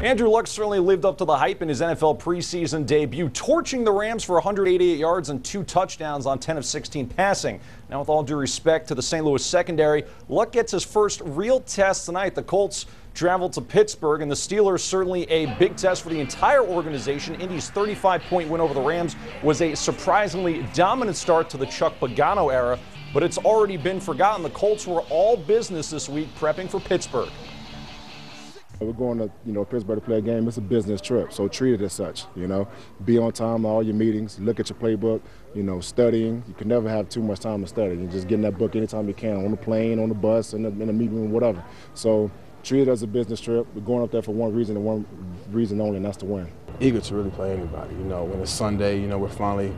Andrew Luck certainly lived up to the hype in his NFL preseason debut, torching the Rams for 188 yards and 2 touchdowns on 10 of 16 passing. Now, with all due respect to the St. Louis secondary, Luck gets his first real test tonight. The Colts travel to Pittsburgh, and the Steelers certainly a big test for the entire organization. Indy's 35-point win over the Rams was a surprisingly dominant start to the Chuck Pagano era, but it's already been forgotten. The Colts were all business this week prepping for Pittsburgh. We're going to, Pittsburgh to play a game. It's a business trip, so treat it as such, Be on time at all your meetings, look at your playbook, studying. You can never have too much time to study. You just get in that book anytime you can, on the plane, on the bus, in a meeting room, whatever. So treat it as a business trip. We're going up there for one reason and one reason only, and that's to win. Eager to really play anybody. When it's Sunday, we're finally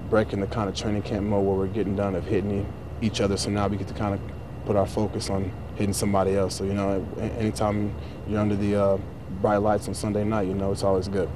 breaking the kind of training camp mode where we're getting done of hitting each other, so now we get to kind of put our focus on hitting somebody else. So, anytime you're under the bright lights on Sunday night, it's always good.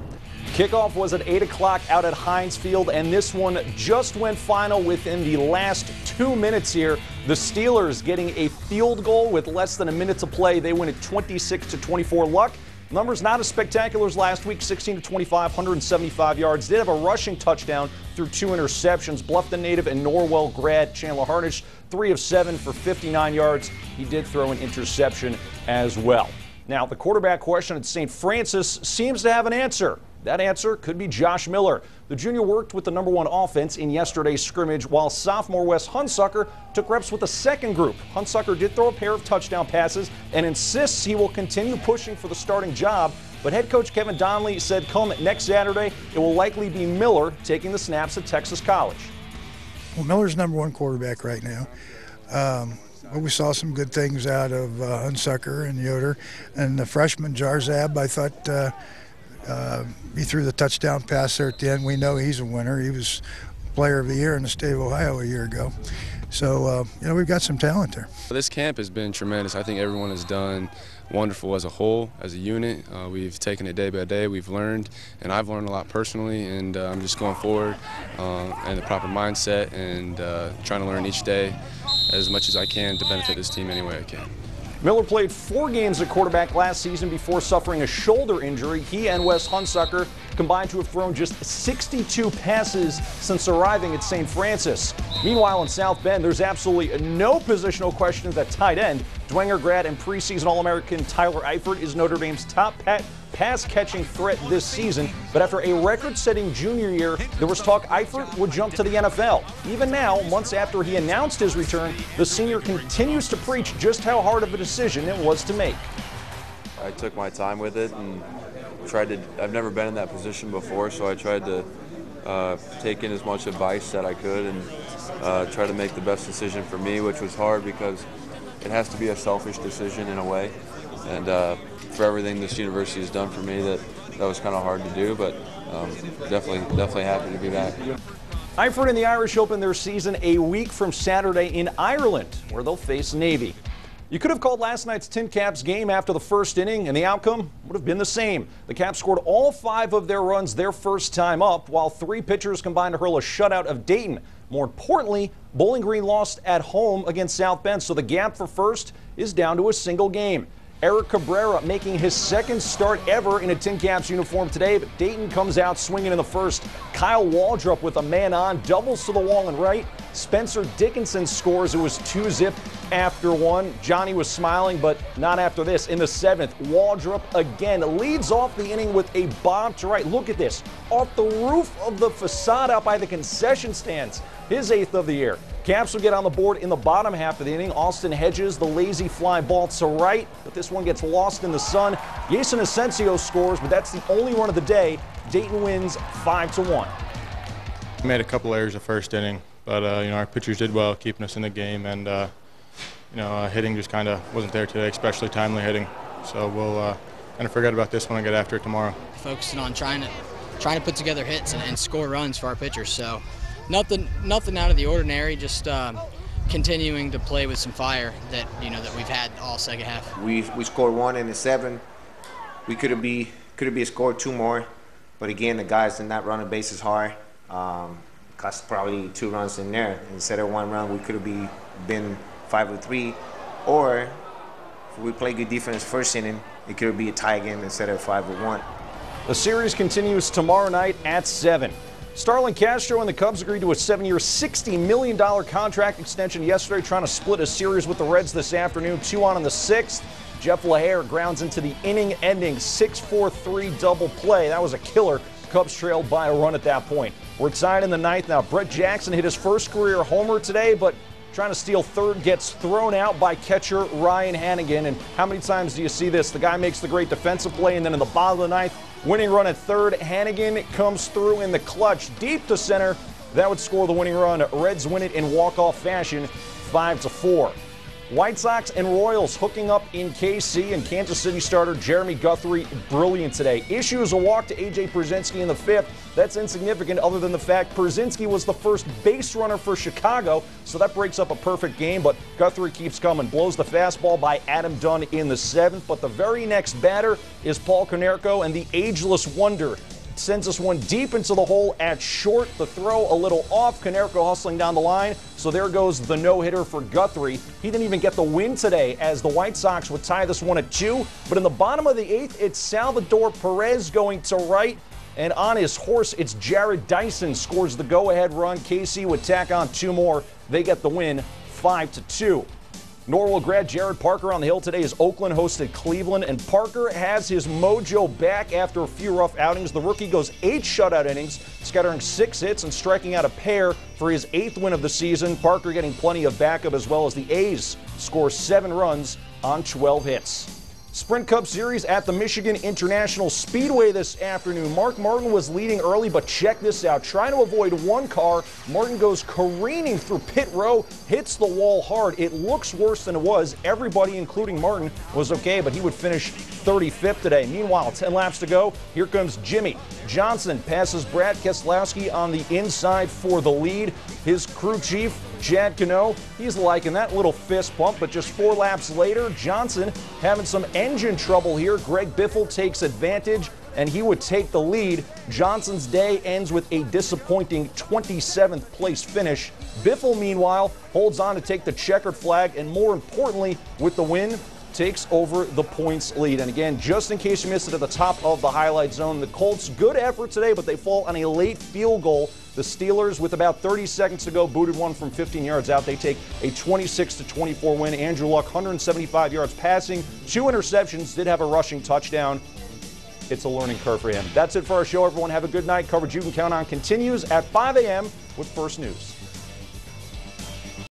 Kickoff was at 8 o'clock out at Heinz Field, and this one just went final within the last 2 minutes here. The Steelers getting a field goal with less than a minute to play. They win at 26-24. Luck, numbers not as spectacular as last week, 16-25, 175 yards. Did have a rushing touchdown through 2 interceptions. Bluffton native and Norwell grad Chandler Harnish, 3 of 7 for 59 yards. He did throw an interception as well. Now, the quarterback question at St. Francis seems to have an answer. That answer could be Josh Miller. The junior worked with the #1 offense in yesterday's scrimmage, while sophomore Wes Hunsucker took reps with the second group. Hunsucker did throw a pair of touchdown passes and insists he will continue pushing for the starting job. But head coach Kevin Donnelly said come next Saturday, it will likely be Miller taking the snaps at Texas College. Well, Miller's #1 quarterback right now. We saw some good things out of Hunsucker and Yoder. And the freshman Jarzab, I thought he threw the touchdown pass there at the end. We know he's a winner. He was player of the year in the state of Ohio a year ago. So, we've got some talent there. This camp has been tremendous. I think everyone has done wonderful as a whole, as a unit. We've taken it day by day. We've learned, and I've learned a lot personally, and I'm just going forward in the proper mindset and trying to learn each day as much as I can to benefit this team any way I can. Miller played 4 games at quarterback last season before suffering a shoulder injury. He and Wes Hunsucker combined to have thrown just 62 passes since arriving at St. Francis. Meanwhile, in South Bend, there's absolutely no positional questions at tight end. Dwenger grad and preseason All-American Tyler Eifert is Notre Dame's top pass-catching threat this season. But after a record-setting junior year, there was talk Eifert would jump to the NFL. Even now, months after he announced his return, the senior continues to preach just how hard of a decision it was to make. I took my time with it and I've never been in that position before, so I tried to take in as much advice that I could and try to make the best decision for me, which was hard because it has to be a selfish decision in a way. And for everything this university has done for me, that was kind of hard to do, but definitely happy to be back. Eifert and the Irish open their season a week from Saturday in Ireland, where they'll face Navy. You could have called last night's Tincaps game after the first inning, and the outcome would have been the same. The Caps scored all 5 of their runs their first time up, while 3 pitchers combined to hurl a shutout of Dayton. More importantly, Bowling Green lost at home against South Bend, so the gap for first is down to a single game. Eric Cabrera making his second start ever in a Tincaps uniform today, but Dayton comes out swinging in the first. Kyle Waldrop with a man on, doubles to the wall and right. Spencer Dickinson scores. It was 2-zip after 1. Johnny was smiling, but not after this. In the 7th, Waldrop again leads off the inning with a bomb to right. Look at this. Off the roof of the facade out by the concession stands. His 8th of the year. Caps will get on the board in the bottom half of the inning. Austin Hedges, the lazy fly ball to right, but this one gets lost in the sun. Jason Asensio scores, but that's the only run of the day. Dayton wins 5-1. We made a couple errors the first inning, but our pitchers did well keeping us in the game, and hitting just kind of wasn't there today, especially timely hitting. So we'll kind of forget about this one and get after it tomorrow. Focusing on trying to put together hits and score runs for our pitchers. So nothing out of the ordinary. Just continuing to play with some fire that that we've had all second half. We scored 1 in the 7th. We could have scored 2 more, but again the guys did not run the bases hard. Cost probably 2 runs in there. Instead of 1 run, we could have been 5-3, or if we play good defense first inning, it could be a tie game instead of 5-1. The series continues tomorrow night at 7. Starlin Castro and the Cubs agreed to a 7-year, $60 million contract extension yesterday, trying to split a series with the Reds this afternoon. 2 on in the 6th. Jeff LaHare grounds into the inning-ending 6-4-3 double play. That was a killer. Cubs trailed by a run at that point. We're tied in the 9th now. Brett Jackson hit his first career homer today, but trying to steal third gets thrown out by catcher Ryan Hannigan. And how many times do you see this? The guy makes the great defensive play, and then in the bottom of the 9th, winning run at third. Hannigan comes through in the clutch, deep to center. That would score the winning run. Reds win it in walk-off fashion, 5-4. White Sox and Royals hooking up in KC, and Kansas City starter Jeremy Guthrie brilliant today. Issues a walk to A.J. Pierzynski in the 5th. That's insignificant other than the fact Pierzynski was the first base runner for Chicago, so that breaks up a perfect game, but Guthrie keeps coming. Blows the fastball by Adam Dunn in the 7th, but the very next batter is Paul Konerko, and the ageless wonder sends us one deep into the hole at short. The throw a little off. Konerko hustling down the line. So there goes the no-hitter for Guthrie. He didn't even get the win today as the White Sox would tie this one at 2. But in the bottom of the 8th, it's Salvador Perez going to right. And on his horse, it's Jared Dyson scores the go-ahead run. KC would tack on 2 more. They get the win 5-2. Norwell grad Jared Parker on the hill today as Oakland hosted Cleveland, and Parker has his mojo back after a few rough outings. The rookie goes 8 shutout innings, scattering 6 hits and striking out a pair for his 8th win of the season. Parker getting plenty of backup, as well as the A's score 7 runs on 12 hits. Sprint Cup Series at the Michigan International Speedway this afternoon. Mark Martin was leading early, but check this out. Trying to avoid one car, Martin goes careening through pit row, hits the wall hard. It looks worse than it was. Everybody, including Martin, was okay, but he would finish 35th today. Meanwhile, 10 laps to go. Here comes Jimmy Johnson. Passes Brad Keselowski on the inside for the lead. His crew chief, Chad Cano, he's liking that little fist pump, but just 4 laps later, Johnson having some engine trouble here. Greg Biffle takes advantage, and he would take the lead. Johnson's day ends with a disappointing 27th place finish. Biffle, meanwhile, holds on to take the checkered flag, and more importantly, with the win, takes over the points lead. And again, just in case you missed it at the top of the highlight zone, the Colts, good effort today, but they fall on a late field goal. The Steelers, with about 30 seconds to go, booted one from 15 yards out. They take a 26-24 win. Andrew Luck, 175 yards passing, 2 interceptions, did have a rushing touchdown. It's a learning curve for him. That's it for our show, everyone. Have a good night. Coverage you can count on continues at 5 a.m. with First News.